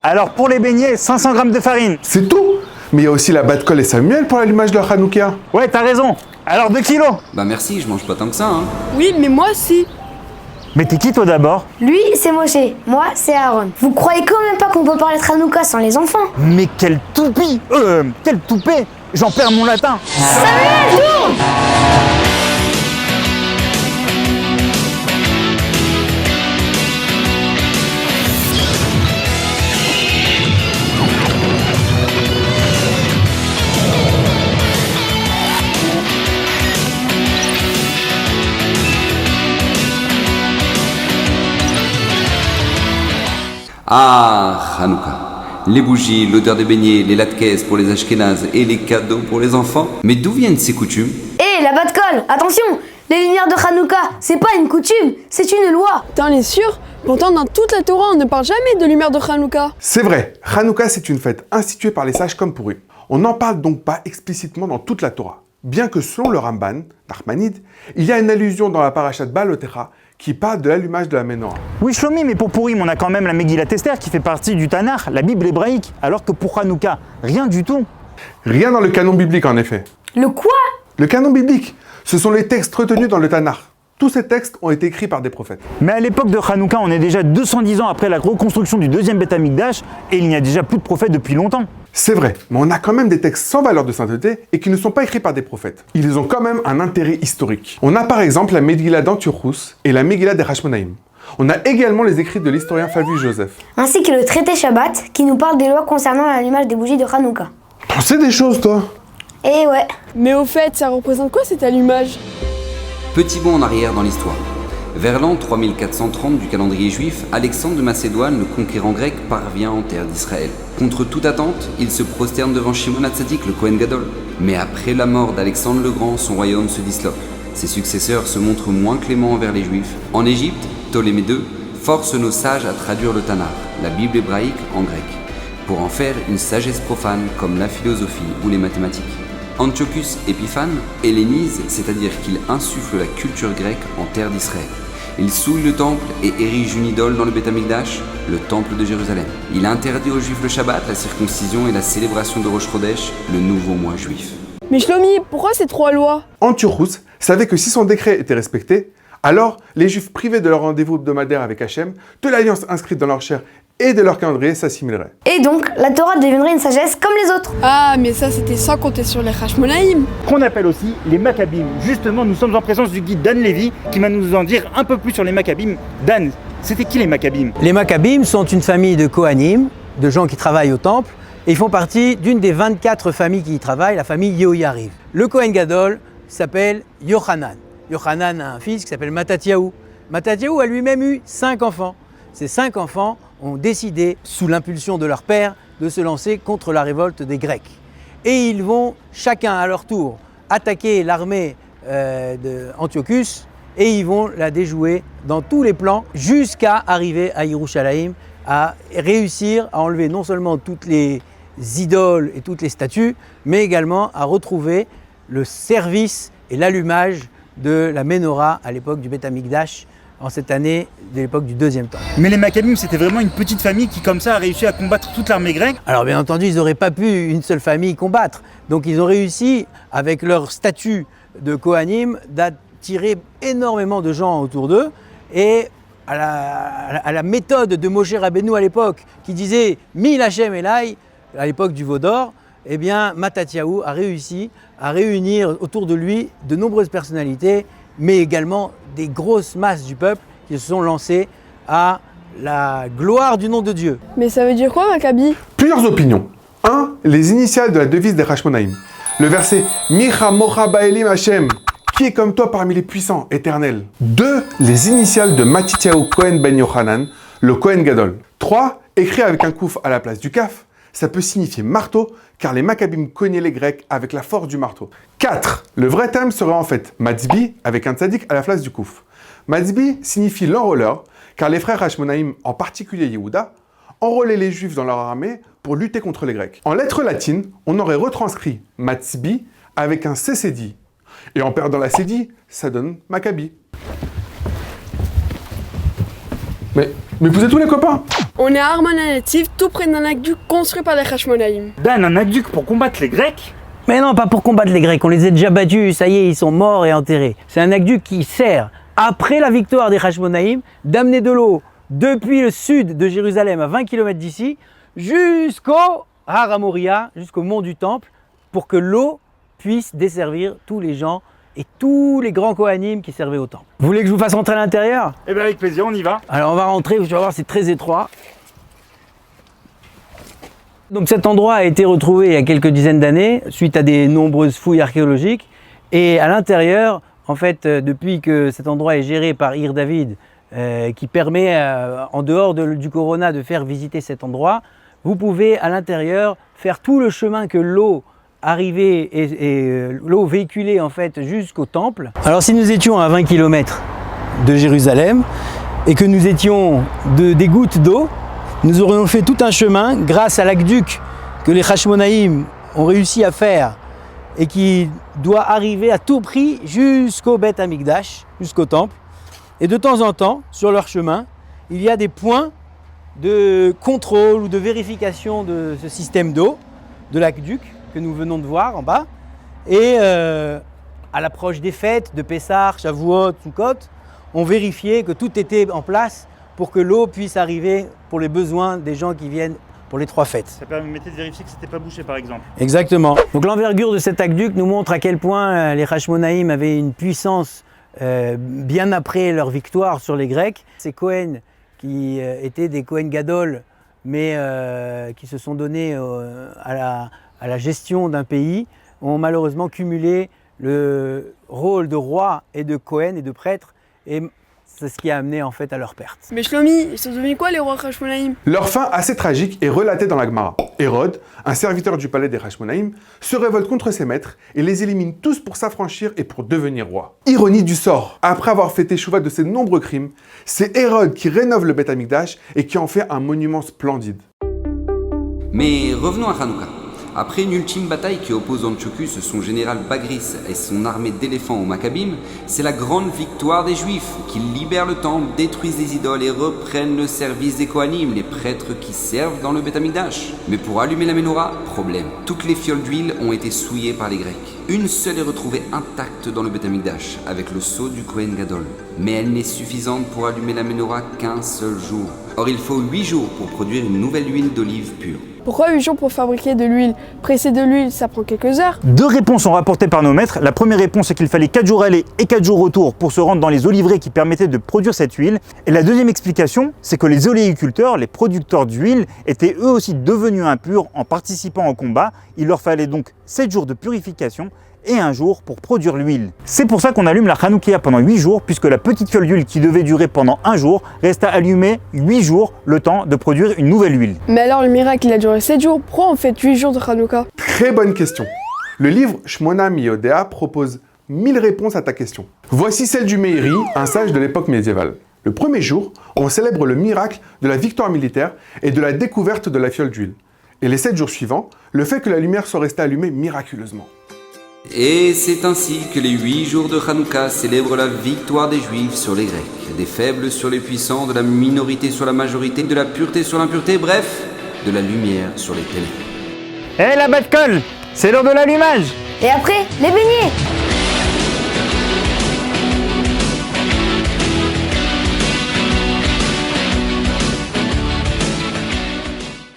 Alors pour les beignets, 500 grammes de farine. C'est tout. Mais il y a aussi la Bat-Kol et Samuel pour l'allumage de la Hanouka. Ouais, t'as raison. Alors 2 kilos. Bah merci, je mange pas tant que ça, hein. Oui, mais moi aussi. Mais t'es qui toi d'abord? Lui, c'est Moshe. Moi, c'est Aaron. Vous croyez quand même pas qu'on peut parler de Hanouka sans les enfants? Mais quel toupie quel toupet. J'en perds mon latin. Samuel, tourne! Ah, Hanouka. Les bougies, l'odeur des beignets, les latkes pour les ashkénazes et les cadeaux pour les enfants. Mais d'où viennent ces coutumes? Hé, la Bat-Kol, attention! Les lumières de Hanouka, c'est pas une coutume, c'est une loi. T'en es sûr? Pourtant, dans toute la Torah, on ne parle jamais de lumière de Hanouka. C'est vrai, Hanouka c'est une fête instituée par les sages comme Pourim. On n'en parle donc pas explicitement dans toute la Torah. Bien que selon le Ramban, Nachmanide, il y a une allusion dans la parashat Baalotera qui parle de l'allumage de la Menorah. Oui Shlomi, mais pour Pourim, on a quand même la Megillat Esther qui fait partie du Tanakh, la Bible hébraïque, alors que pour Hanouka, rien du tout. Rien dans le canon biblique en effet. Le quoi? Le canon biblique, ce sont les textes retenus dans le Tanakh. Tous ces textes ont été écrits par des prophètes. Mais à l'époque de Hanouka, on est déjà 210 ans après la reconstruction du deuxième Beth Amikdash et il n'y a déjà plus de prophètes depuis longtemps. C'est vrai, mais on a quand même des textes sans valeur de sainteté et qui ne sont pas écrits par des prophètes. Ils ont quand même un intérêt historique. On a par exemple la Megillah d'Antiochus et la Megillah des Hashmonaïm. On a également les écrits de l'historien Flavius Joseph. Ainsi que le traité Shabbat qui nous parle des lois concernant l'allumage des bougies de Hanouka. T'en sais des choses toi? Eh ouais. Mais au fait, ça représente quoi cet allumage? Petit bond en arrière dans l'histoire. Vers l'an 3430 du calendrier juif, Alexandre de Macédoine, le conquérant grec, parvient en terre d'Israël. Contre toute attente, il se prosterne devant Shimon HaTzadik, le Kohen Gadol. Mais après la mort d'Alexandre le Grand, son royaume se disloque. Ses successeurs se montrent moins cléments envers les Juifs. En Égypte, Ptolémée II force nos sages à traduire le Tanakh, la Bible hébraïque, en grec, pour en faire une sagesse profane comme la philosophie ou les mathématiques. Antiochus Épiphane hellénise, c'est-à-dire qu'il insuffle la culture grecque en terre d'Israël. Il souille le temple et érige une idole dans le Beth Amikdash, le temple de Jérusalem. Il interdit aux Juifs le Shabbat, la circoncision et la célébration de Rosh Chodesh, le nouveau mois juif. Mais Shlomi, pourquoi ces 3 lois? Antiochus savait que si son décret était respecté, alors les Juifs privés de leur rendez-vous hebdomadaire avec Hachem, de l'alliance inscrite dans leur chair et de leur calendrier s'assimileraient. Et donc, la Torah deviendrait une sagesse comme les autres. Ah, mais ça, c'était sans compter sur les Hashmonaïm. Qu'on appelle aussi les Maccabim. Justement, nous sommes en présence du guide Dan Lévy qui va nous en dire un peu plus sur les Maccabim. Dan, c'était qui les Maccabim? Les Maccabim sont une famille de Kohanim, de gens qui travaillent au temple, et ils font partie d'une des 24 familles qui y travaillent, la famille Yehoyariv. Le Kohen Gadol s'appelle Yochanan. Yochanan a un fils qui s'appelle Matatyahu. Matatyahu a lui-même eu 5 enfants. Ces 5 enfants ont décidé, sous l'impulsion de leur père, de se lancer contre la révolte des Grecs. Et ils vont, chacun à leur tour, attaquer l'armée d'Antiochus et ils vont la déjouer dans tous les plans jusqu'à arriver à Yerushalayim, à réussir à enlever non seulement toutes les idoles et toutes les statues, mais également à retrouver le service et l'allumage de la Ménorah à l'époque du Beth Amikdash, en cette année de l'époque du deuxième temple. Mais les Maccabim, c'était vraiment une petite famille qui, comme ça, a réussi à combattre toute l'armée grecque. Alors bien entendu, ils n'auraient pas pu une seule famille combattre. Donc ils ont réussi, avec leur statut de Kohanim, d'attirer énormément de gens autour d'eux. Et à la méthode de Moshe Rabbeinu à l'époque, qui disait « Mil Hashem Elai », à l'époque du veau d'or, eh bien Matatyahu a réussi à réunir autour de lui de nombreuses personnalités, mais également des grosses masses du peuple qui se sont lancées à la gloire du nom de Dieu. Mais ça veut dire quoi, Maccabi? Plusieurs opinions. 1. Les initiales de la devise des Hashmonaïm. Le verset « Micha mocha ba'elim Hashem » qui est comme toi parmi les puissants, éternels. 2. Les initiales de Matityahu Kohen ben Yochanan, le Kohen Gadol. 3. Écrit avec un kouf à la place du kaf, ça peut signifier marteau, car les Maccabim cognaient les Grecs avec la force du marteau. 4. Le vrai terme serait en fait Matzbi, avec un tzaddik à la place du kouf. Matzbi signifie l'enrôleur, car les frères Hashmonaïm, en particulier Yehuda, enrôlaient les Juifs dans leur armée pour lutter contre les Grecs. En lettres latines, on aurait retranscrit Matzbi avec un CCD. Et en perdant la cédille, ça donne Maccabi. Mais vous êtes tous les copains? On est à Armananetiv, tout près d'un aqueduc construit par les Hashmonaïm. Dan, un aqueduc pour combattre les Grecs? Mais non, pas pour combattre les Grecs, on les a déjà battus, ça y est, ils sont morts et enterrés. C'est un aqueduc qui sert, après la victoire des Hashmonaïm, d'amener de l'eau depuis le sud de Jérusalem, à 20 km d'ici, jusqu'au Har HaMoriah, jusqu'au mont du Temple, pour que l'eau puisse desservir tous les gens et tous les grands Kohanim qui servaient au temple. Vous voulez que je vous fasse rentrer à l'intérieur? Eh bien avec plaisir, on y va. Alors on va rentrer, tu vas voir, c'est très étroit. Donc cet endroit a été retrouvé il y a quelques dizaines d'années, suite à des nombreuses fouilles archéologiques. Et à l'intérieur, en fait, depuis que cet endroit est géré par Ir David, qui permet, en dehors du Corona, de faire visiter cet endroit, vous pouvez à l'intérieur faire tout le chemin que l'eau arrivait et l'eau véhiculée en fait jusqu'au temple. Alors si nous étions à 20 km de Jérusalem et que nous étions des gouttes d'eau, nous aurions fait tout un chemin grâce à l'aqueduc que les Hashmonaïm ont réussi à faire et qui doit arriver à tout prix jusqu'au Beth Amikdash, jusqu'au temple. Et de temps en temps, sur leur chemin, il y a des points de contrôle ou de vérification de ce système d'eau, de l'aqueduc que nous venons de voir en bas. Et à l'approche des fêtes de Pessah, Shavuot, Sukkot, on vérifiait que tout était en place pour que l'eau puisse arriver pour les besoins des gens qui viennent pour les 3 fêtes. Ça permettait de vérifier que c'était pas bouché par exemple. Exactement. Donc l'envergure de cet aqueduc nous montre à quel point les Hashmonaïm avaient une puissance bien après leur victoire sur les Grecs. Ces Kohen qui étaient des Kohen Gadol, mais qui se sont donnés à la gestion d'un pays, ont malheureusement cumulé le rôle de roi et de Kohen et de prêtre, et c'est ce qui a amené en fait à leur perte. Mais Shlomi, ils sont devenus quoi les rois Hashmonaïm? Leur fin assez tragique est relatée dans la Gemara. Hérode, un serviteur du palais des Hashmonaïm, se révolte contre ses maîtres et les élimine tous pour s'affranchir et pour devenir roi. Ironie du sort, après avoir fait échouva de ses nombreux crimes, c'est Hérode qui rénove le Beth Amikdash et qui en fait un monument splendide. Mais revenons à Hanouka. Après une ultime bataille qui oppose Antiochus, son général Bagris et son armée d'éléphants aux Maccabim, c'est la grande victoire des Juifs qui libèrent le temple, détruisent les idoles et reprennent le service des Kohanim, les prêtres qui servent dans le Beth Amikdash. Mais pour allumer la menorah, problème. Toutes les fioles d'huile ont été souillées par les Grecs. Une seule est retrouvée intacte dans le Beth Amikdash, avec le sceau du Kohen Gadol. Mais elle n'est suffisante pour allumer la menorah qu'un seul jour. Or il faut 8 jours pour produire une nouvelle huile d'olive pure. Pourquoi 8 jours pour fabriquer de l'huile? Presser de l'huile, ça prend quelques heures. 2 réponses sont rapportées par nos maîtres. La première réponse, c'est qu'il fallait 4 jours aller et 4 jours retour pour se rendre dans les oliveraies qui permettaient de produire cette huile. Et la deuxième explication, c'est que les oléiculteurs, les producteurs d'huile, étaient eux aussi devenus impurs en participant au combat. Il leur fallait donc 7 jours de purification et 1 jour pour produire l'huile. C'est pour ça qu'on allume la Hanoukia pendant 8 jours, puisque la petite fiole d'huile qui devait durer pendant 1 jour resta allumée 8 jours, le temps de produire une nouvelle huile. Mais alors le miracle il a duré 7 jours, pourquoi on fait 8 jours de Hanouka? Très bonne question. Le livre Shmona Miyodea propose 1000 réponses à ta question. Voici celle du Meiri, un sage de l'époque médiévale. Le premier jour, on célèbre le miracle de la victoire militaire et de la découverte de la fiole d'huile. Et les 7 jours suivants, le fait que la lumière soit restée allumée miraculeusement. Et c'est ainsi que les 8 jours de Hanouka célèbrent la victoire des Juifs sur les Grecs, des faibles sur les puissants, de la minorité sur la majorité, de la pureté sur l'impureté, bref, de la lumière sur les ténèbres. Hé la Bat-Colle, c'est l'heure de l'allumage! Et après, les beignets!